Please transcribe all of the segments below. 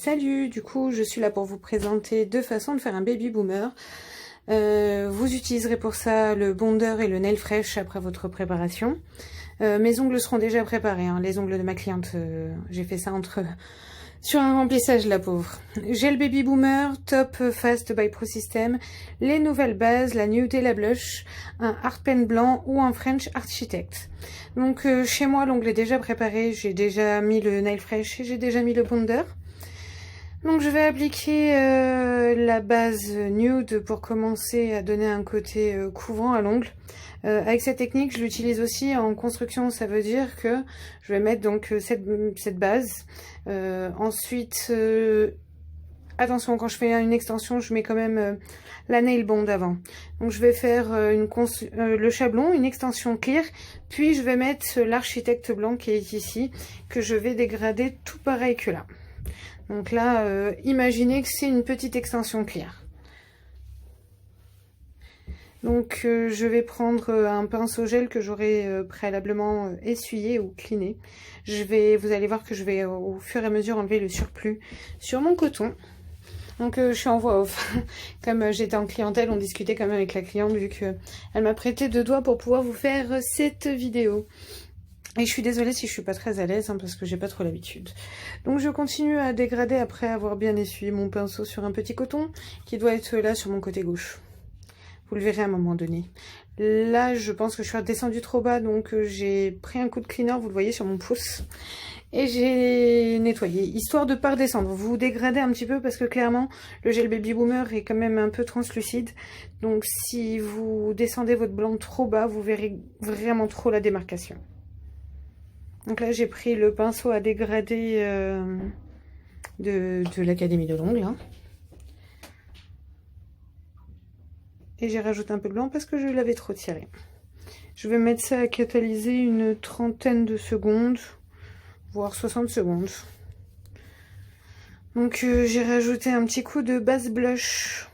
Salut, du coup je suis là pour vous présenter deux façons de faire un baby boomer. Vous utiliserez pour ça le bonder et le nail fresh après votre préparation. Mes ongles seront déjà préparés, hein, les ongles de ma cliente, j'ai fait ça sur un remplissage, la pauvre. J'ai le baby boomer, top fast by Pro System, les nouvelles bases, la nude et la blush, un art pen blanc ou un French Architect. Donc chez moi l'ongle est déjà préparé, j'ai déjà mis le nail fresh et j'ai déjà mis le bonder. Donc je vais appliquer la base nude pour commencer à donner un côté couvrant à l'ongle. Avec cette technique, je l'utilise aussi en construction, ça veut dire que je vais mettre donc cette base. Ensuite, attention, quand je fais une extension, je mets quand même la nail bond avant. Donc je vais faire le chablon, une extension clear, puis je vais mettre l'architecte blanc qui est ici, que je vais dégrader tout pareil que là. Donc là, imaginez que c'est une petite extension clear. Donc je vais prendre un pinceau gel que j'aurai préalablement essuyé ou cleané. Vous allez voir que je vais au fur et à mesure enlever le surplus sur mon coton. Donc je suis en voix off. Comme j'étais en clientèle, on discutait quand même avec la cliente vu qu'elle m'a prêté 2 doigts pour pouvoir vous faire cette vidéo. Et je suis désolée si je suis pas très à l'aise, hein, parce que j'ai pas trop l'habitude. Donc je continue à dégrader après avoir bien essuyé mon pinceau sur un petit coton qui doit être là sur mon côté gauche. Vous le verrez à un moment donné. Là, je pense que je suis redescendue trop bas, donc j'ai pris un coup de cleaner, vous le voyez sur mon pouce. Et j'ai nettoyé, histoire de ne pas redescendre. Vous dégradez un petit peu parce que clairement, le gel baby boomer est quand même un peu translucide. Donc si vous descendez votre blanc trop bas, vous verrez vraiment trop la démarcation. Donc là, j'ai pris le pinceau à dégrader de l'Académie de l'ongle. Hein. Et j'ai rajouté un peu de blanc parce que je l'avais trop tiré. Je vais mettre ça à catalyser une 30aine de secondes, voire 60 secondes. Donc j'ai rajouté un petit coup de base blush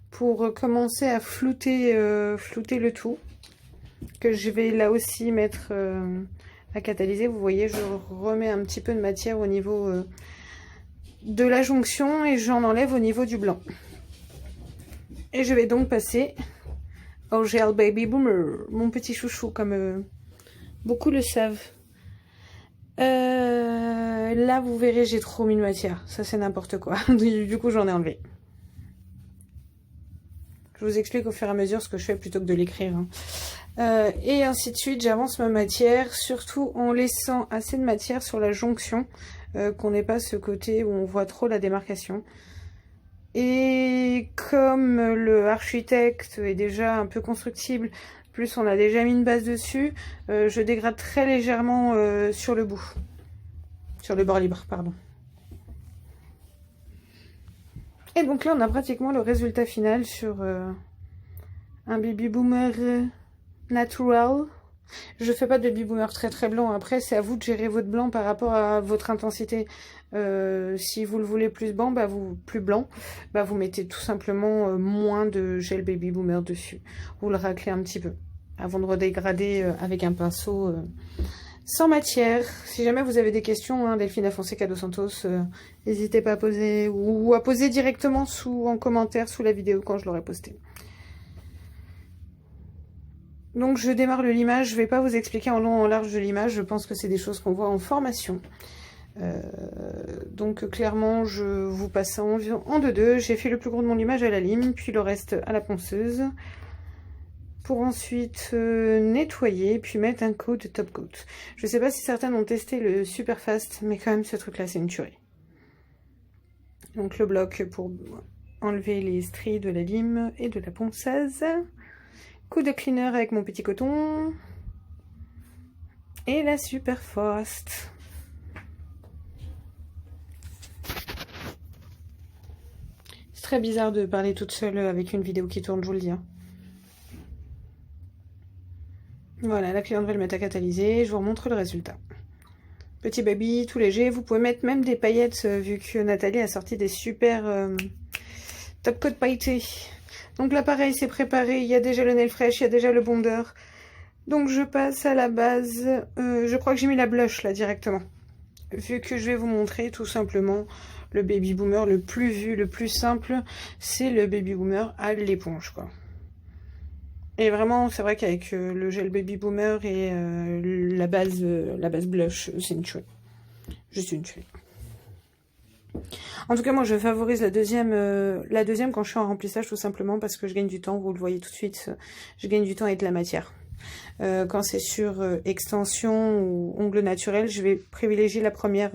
pour commencer à flouter le tout. Que je vais là aussi mettre à catalyser. Vous voyez, je remets un petit peu de matière au niveau de la jonction et j'en enlève au niveau du blanc. Et je vais donc passer au gel baby boomer, mon petit chouchou comme beaucoup le savent. Là vous verrez, j'ai trop mis de matière, ça c'est n'importe quoi, du coup j'en ai enlevé. Je vous explique au fur et à mesure ce que je fais plutôt que de l'écrire. Hein. Et ainsi de suite, j'avance ma matière, surtout en laissant assez de matière sur la jonction, qu'on n'ait pas ce côté où on voit trop la démarcation. Et comme le architecte est déjà un peu constructible, plus on a déjà mis une base dessus, je dégrade très légèrement sur le bout. Sur le bord libre, pardon. Et donc là, on a pratiquement le résultat final sur un baby boomer natural. Je fais pas de baby boomer très blanc. Après, c'est à vous de gérer votre blanc par rapport à votre intensité. Si vous le voulez plus blanc, vous mettez tout simplement moins de gel baby boomer dessus. Vous le raclez un petit peu avant de redégrader avec un pinceau sans matière. Si jamais vous avez des questions, hein, Delphine Fonseca dos Santos, n'hésitez pas à poser ou à poser directement en commentaire sous la vidéo quand je l'aurai postée. Donc je démarre le limage, je ne vais pas vous expliquer en long en large de l'image, je pense que c'est des choses qu'on voit en formation. Donc clairement je vous passe ça en 2-2, j'ai fait le plus gros de mon limage à la lime, puis le reste à la ponceuse. Pour ensuite nettoyer, puis mettre un coat de top coat. Je ne sais pas si certains ont testé le super fast, mais quand même ce truc là c'est une tuerie. Donc le bloc pour enlever les stries de la lime et de la ponceuse. Coup de cleaner avec mon petit coton. Et la super fast. C'est très bizarre de parler toute seule avec une vidéo qui tourne, je vous le dis. Hein. Voilà, la cliente va le mettre à catalyser. Je vous remontre le résultat. Petit baby, tout léger. Vous pouvez mettre même des paillettes, vu que Nathalie a sorti des super top coat pailletés. Donc là, pareil, c'est préparé. Il y a déjà le nail fresh, il y a déjà le bonder. Donc je passe à la base. Je crois que j'ai mis la blush là directement. Vu que je vais vous montrer tout simplement le baby boomer le plus vu, le plus simple, c'est le baby boomer à l'éponge, quoi. Et vraiment, c'est vrai qu'avec le gel baby boomer et la base blush, c'est une tuerie. Juste une tuerie. En tout cas, moi, je favorise la deuxième quand je suis en remplissage, tout simplement parce que je gagne du temps. Vous le voyez tout de suite, je gagne du temps et de la matière. Quand c'est sur extension ou ongles naturels, je vais privilégier la première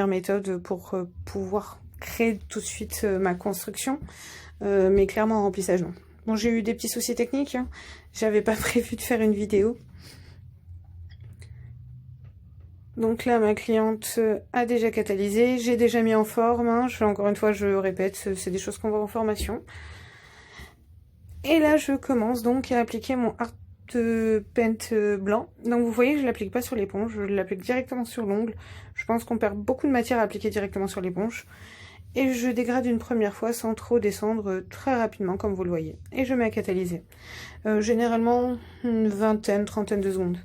méthode pour pouvoir créer tout de suite ma construction. Mais clairement, en remplissage, non. Bon, j'ai eu des petits soucis techniques. Hein. J'avais pas prévu de faire une vidéo. Donc là, ma cliente a déjà catalysé. J'ai déjà mis en forme. Hein. Encore une fois, je répète, c'est des choses qu'on voit en formation. Et là, je commence donc à appliquer mon Art Paint blanc. Donc vous voyez, je l'applique pas sur l'éponge. Je l'applique directement sur l'ongle. Je pense qu'on perd beaucoup de matière à appliquer directement sur l'éponge. Et je dégrade une première fois sans trop descendre très rapidement, comme vous le voyez. Et je mets à catalyser. Généralement, une vingtaine, trentaine de secondes.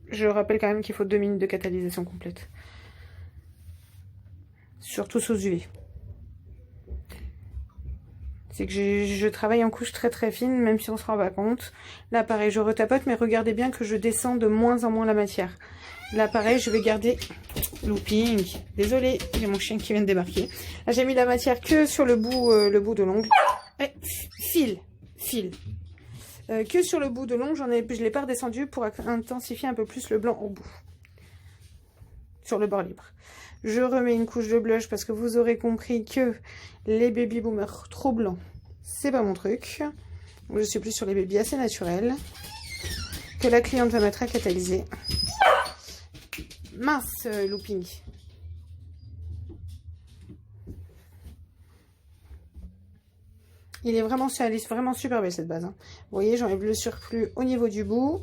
Je rappelle quand même qu'il faut 2 minutes de catalysation complète. Surtout sous UV. C'est que je travaille en couche très très fine, même si on se rend pas compte. Là, pareil, je retapote, mais regardez bien que je descends de moins en moins la matière. Là, pareil, je vais garder... Looping. Désolée, j'ai mon chien qui vient de débarquer. Là, j'ai mis la matière que sur le bout de l'ongle. Fil. Que sur le bout de l'ongle, je l'ai pas redescendu pour intensifier un peu plus le blanc au bout. Sur le bord libre. Je remets une couche de blush parce que vous aurez compris que les baby boomers trop blancs, c'est pas mon truc. Je suis plus sur les bébés assez naturels. Que la cliente va mettre à catalyser. Mince, looping. Il est vraiment surréaliste, vraiment super belle cette base. Hein. Vous voyez, j'enlève le surplus au niveau du bout,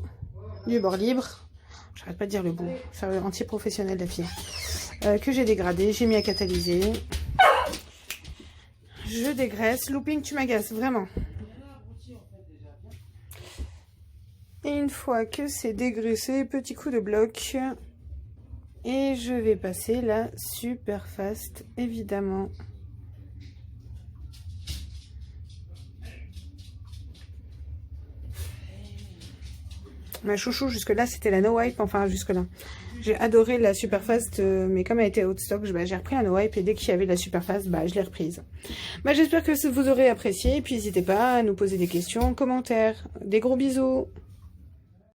du bord libre. J'arrête pas de dire le bout, faire le anti-professionnel la fille. Que j'ai dégradé, j'ai mis à catalyser. Je dégraisse. Looping, tu m'agaces, vraiment. Et une fois que c'est dégraissé, petit coup de bloc. Et je vais passer la super fast, évidemment. Ma chouchou, jusque-là, c'était la No Wipe. Enfin, jusque-là. J'ai adoré la super fast, mais comme elle était out stock, j'ai repris la No Wipe. Et dès qu'il y avait la super fast, je l'ai reprise. J'espère que vous aurez apprécié. Et puis, n'hésitez pas à nous poser des questions en commentaire. Des gros bisous.